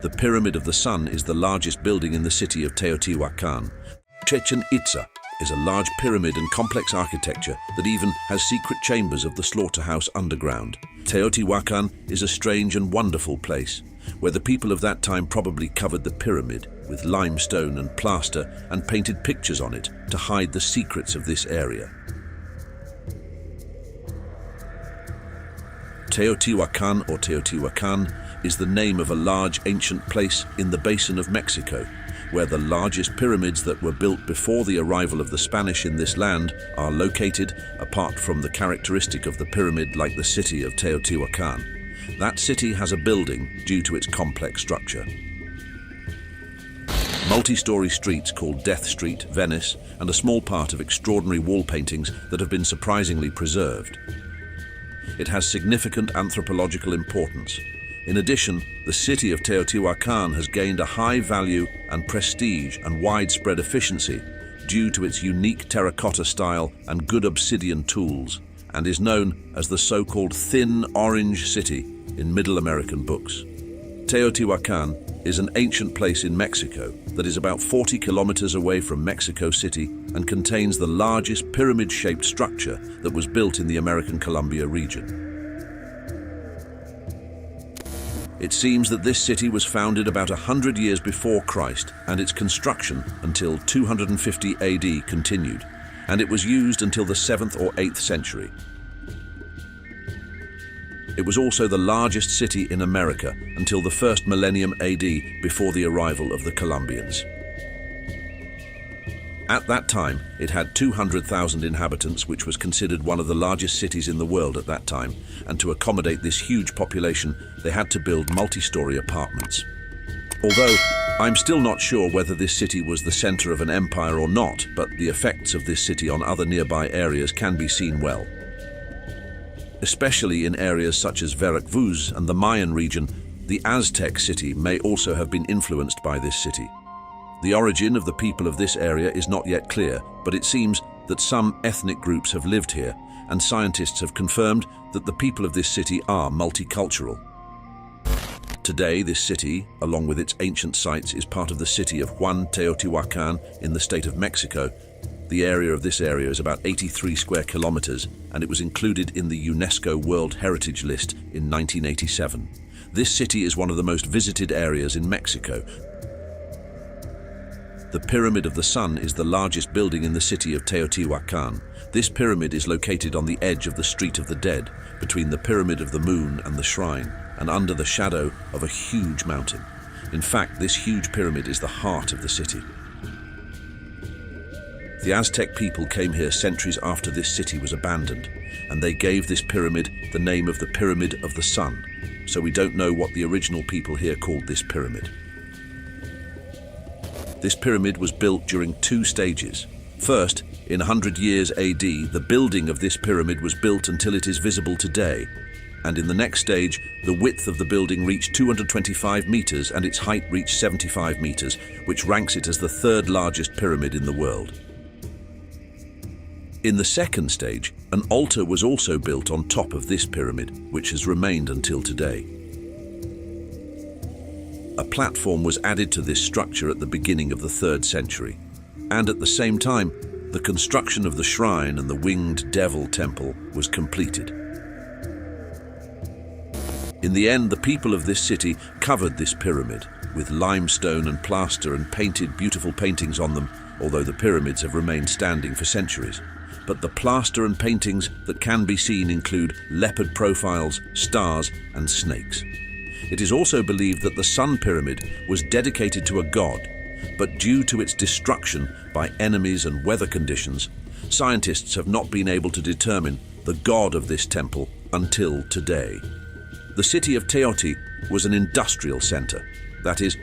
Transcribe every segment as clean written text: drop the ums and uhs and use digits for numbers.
The Pyramid of the Sun is the largest building in the city of Teotihuacan. Chichén Itzá is a large pyramid and complex architecture that even has secret chambers of the slaughterhouse underground. Teotihuacan is a strange and wonderful place, where the people of that time probably covered the pyramid with limestone and plaster and painted pictures on it to hide the secrets of this area. Teotihuacan or Teotihuacan is the name of a large ancient place in the basin of Mexico, where the largest pyramids that were built before the arrival of the Spanish in this land are located, apart from the characteristic of the pyramid like the city of Teotihuacan. That city has a building due to its complex structure. Multi-story streets called Death Street, Venice, and a small part of extraordinary wall paintings that have been surprisingly preserved. It has significant anthropological importance. In addition, the city of Teotihuacan has gained a high value and prestige and widespread efficiency due to its unique terracotta style and good obsidian tools, and is known as the so-called Thin Orange City in Middle American books. Teotihuacan is an ancient place in Mexico that is about 40 kilometers away from Mexico City and contains the largest pyramid-shaped structure that was built in the American Columbia region. It seems that this city was founded about 100 years before Christ, and its construction until 250 AD continued, and it was used until the 7th or 8th century. It was also the largest city in America until the first millennium AD, before the arrival of the Columbians. At that time, it had 200,000 inhabitants, which was considered one of the largest cities in the world at that time, and to accommodate this huge population, they had to build multi-story apartments. Although, I'm still not sure whether this city was the center of an empire or not, but the effects of this city on other nearby areas can be seen well. Especially in areas such as Veracruz and the Mayan region, the Aztec city may also have been influenced by this city. The origin of the people of this area is not yet clear, but it seems that some ethnic groups have lived here, and scientists have confirmed that the people of this city are multicultural. Today, this city, along with its ancient sites, is part of the city of Teotihuacan in the state of Mexico. The area of this area is about 83 square kilometers, and it was included in the UNESCO World Heritage List in 1987. This city is one of the most visited areas in Mexico. The Pyramid of the Sun is the largest building in the city of Teotihuacan. This pyramid is located on the edge of the Street of the Dead, between the Pyramid of the Moon and the shrine, and under the shadow of a huge mountain. In fact, this huge pyramid is the heart of the city. The Aztec people came here centuries after this city was abandoned, and they gave this pyramid the name of the Pyramid of the Sun, so we don't know what the original people here called this pyramid. This pyramid was built during two stages. First, in 100 years AD, the building of this pyramid was built until it is visible today, and in the next stage, the width of the building reached 225 meters and its height reached 75 meters, which ranks it as the third largest pyramid in the world. In the second stage, an altar was also built on top of this pyramid, which has remained until today. A platform was added to this structure at the beginning of the 3rd century, and at the same time, the construction of the shrine and the winged devil temple was completed. In the end, the people of this city covered this pyramid with limestone and plaster and painted beautiful paintings on them, although the pyramids have remained standing for centuries. But the plaster and paintings that can be seen include leopard profiles, stars, and snakes. It is also believed that the Sun Pyramid was dedicated to a god, but due to its destruction by enemies and weather conditions, scientists have not been able to determine the god of this temple until today. The city of Teoti was an industrial center. That is,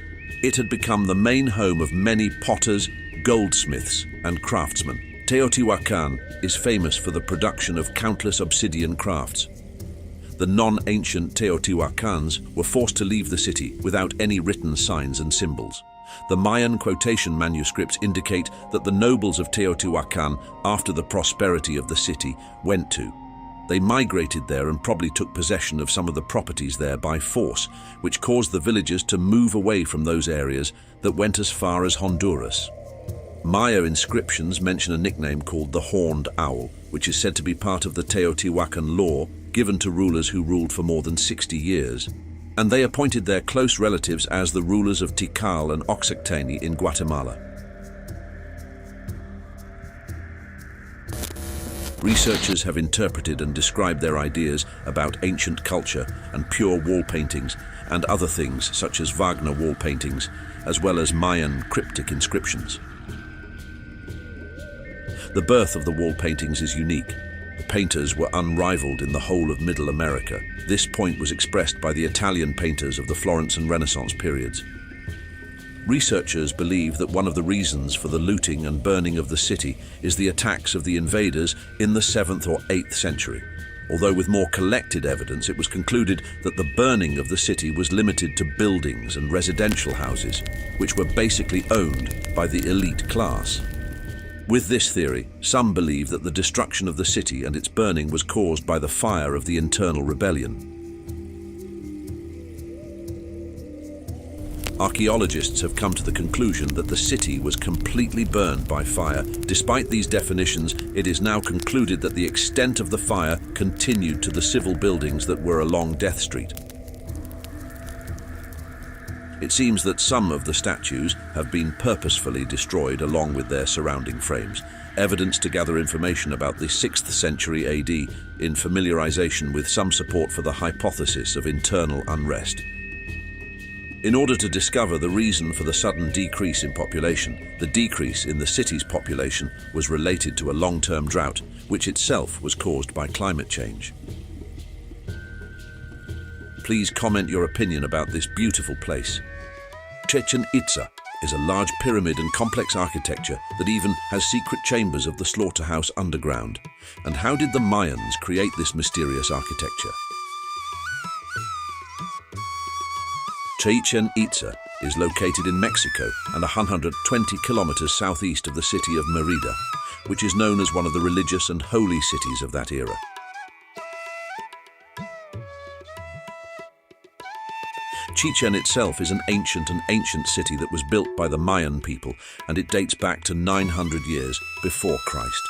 it had become the main home of many potters, goldsmiths, and craftsmen. Teotihuacan is famous for the production of countless obsidian crafts. The non-ancient Teotihuacans were forced to leave the city without any written signs and symbols. The Mayan quotation manuscripts indicate that the nobles of Teotihuacan, after the prosperity of the city, went to They migrated there and probably took possession of some of the properties there by force, which caused the villagers to move away from those areas that went as far as Honduras. Maya inscriptions mention a nickname called the Horned Owl, which is said to be part of the Teotihuacan law given to rulers who ruled for more than 60 years, and they appointed their close relatives as the rulers of Tikal and Oaxaca in Guatemala. Researchers have interpreted and described their ideas about ancient culture and pure wall paintings and other things such as Wagner wall paintings, as well as Mayan cryptic inscriptions. The birth of the wall paintings is unique. The painters were unrivaled in the whole of Middle America. This point was expressed by the Italian painters of the Florence and Renaissance periods. Researchers believe that one of the reasons for the looting and burning of the city is the attacks of the invaders in the 7th or 8th century. Although with more collected evidence, it was concluded that the burning of the city was limited to buildings and residential houses, which were basically owned by the elite class. With this theory, some believe that the destruction of the city and its burning was caused by the fire of the internal rebellion. Archaeologists have come to the conclusion that the city was completely burned by fire. Despite these definitions, it is now concluded that the extent of the fire continued to the civil buildings that were along Death Street. It seems that some of the statues have been purposefully destroyed along with their surrounding frames, evidence to gather information about the 6th century AD in familiarization with some support for the hypothesis of internal unrest. In order to discover the reason for the sudden decrease in population, the decrease in the city's population was related to a long-term drought, which itself was caused by climate change. Please comment your opinion about this beautiful place. Chichén Itzá is a large pyramid and complex architecture that even has secret chambers of the slaughterhouse underground. And how did the Mayans create this mysterious architecture? Chichén Itzá is located in Mexico and 120 kilometers southeast of the city of Mérida, which is known as one of the religious and holy cities of that era. Chichén itself is an ancient city that was built by the Mayan people, and it dates back to 900 years before Christ.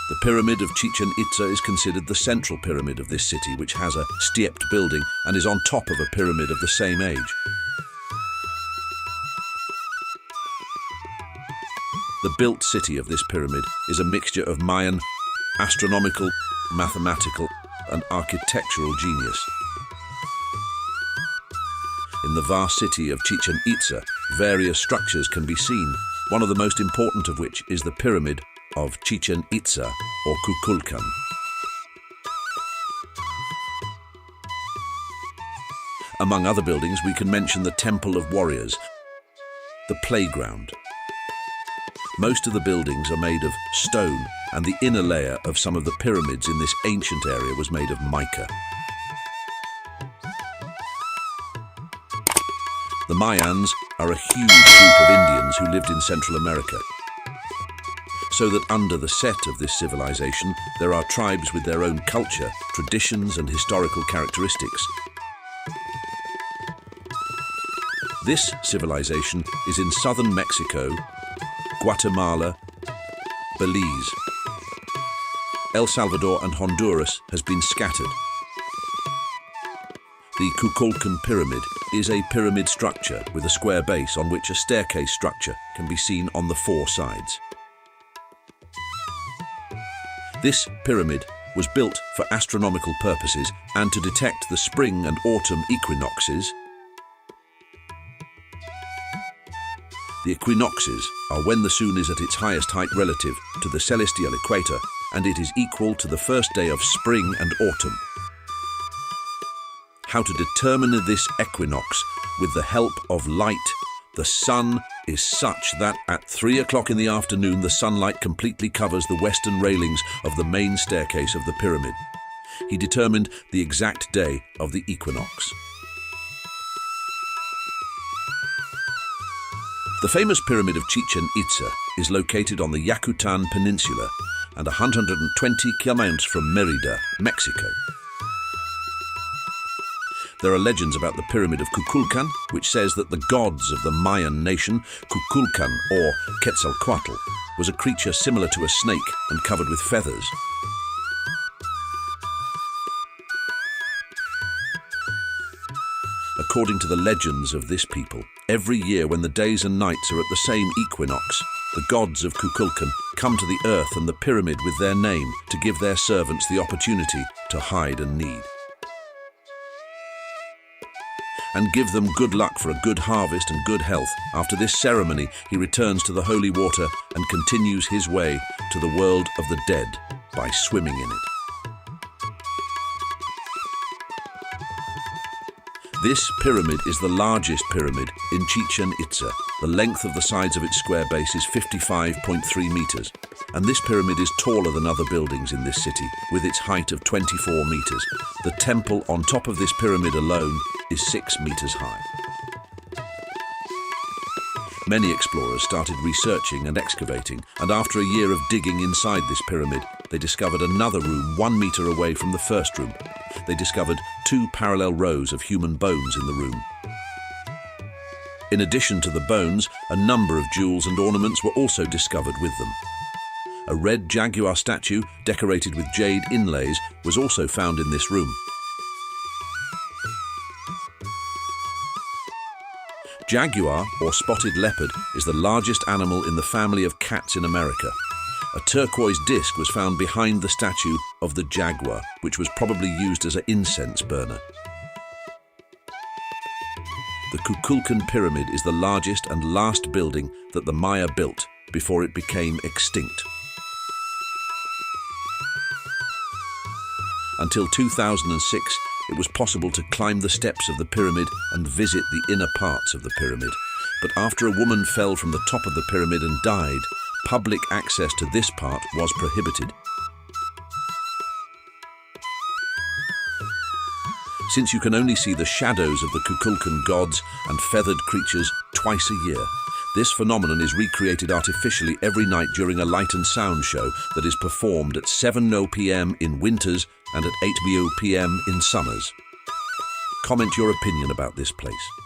The Pyramid of Chichén Itzá is considered the central pyramid of this city, which has a stepped building and is on top of a pyramid of the same age. The built city of this pyramid is a mixture of Mayan, astronomical, mathematical, and architectural genius. In the vast city of Chichén Itzá, various structures can be seen, one of the most important of which is the Pyramid of Chichén Itzá or Kukulkan. Among other buildings, we can mention the Temple of Warriors, the playground. Most of the buildings are made of stone, and the inner layer of some of the pyramids in this ancient area was made of mica. The Mayans are a huge group of Indians who lived in Central America. So that under the set of this civilization, there are tribes with their own culture, traditions, and historical characteristics. This civilization is in southern Mexico, Guatemala, Belize. El Salvador and Honduras has been scattered. The Kukulkan pyramid is a pyramid structure with a square base on which a staircase structure can be seen on the 4 sides. This pyramid was built for astronomical purposes and to detect the spring and autumn equinoxes. The equinoxes are when the sun is at its highest height relative to the celestial equator, and it is equal to the first day of spring and autumn. How to determine this equinox with the help of light. The sun is such that at 3 o'clock in the afternoon, the sunlight completely covers the western railings of the main staircase of the pyramid. He determined the exact day of the equinox. The famous Pyramid of Chichén Itzá is located on the Yucatan Peninsula, and 120 kilometers from Mérida, Mexico. There are legends about the Pyramid of Kukulkan, which says that the gods of the Mayan nation, Kukulkan or Quetzalcoatl, was a creature similar to a snake and covered with feathers. According to the legends of this people, every year when the days and nights are at the same equinox, the gods of Kukulkan come to the earth and the pyramid with their name to give their servants the opportunity to hide and need, and give them good luck for a good harvest and good health. After this ceremony, he returns to the holy water and continues his way to the world of the dead by swimming in it. This pyramid is the largest pyramid in Chichén Itzá. The length of the sides of its square base is 55.3 meters, and this pyramid is taller than other buildings in this city, with its height of 24 meters. The temple on top of this pyramid alone is 6 meters high. Many explorers started researching and excavating, and after a year of digging inside this pyramid, they discovered another room 1 meter away from the first room. They discovered 2 parallel rows of human bones in the room. In addition to the bones, a number of jewels and ornaments were also discovered with them. A red jaguar statue, decorated with jade inlays, was also found in this room. Jaguar, or spotted leopard, is the largest animal in the family of cats in America. A turquoise disc was found behind the statue of the jaguar, which was probably used as an incense burner. The Kukulkan Pyramid is the largest and last building that the Maya built before it became extinct. Until 2006, it was possible to climb the steps of the pyramid and visit the inner parts of the pyramid. But after a woman fell from the top of the pyramid and died, public access to this part was prohibited. Since you can only see the shadows of the Kukulkan gods and feathered creatures twice a year, this phenomenon is recreated artificially every night during a light and sound show that is performed at 7:00 p.m. in winters and at 8:00 p.m. in summers. Comment your opinion about this place.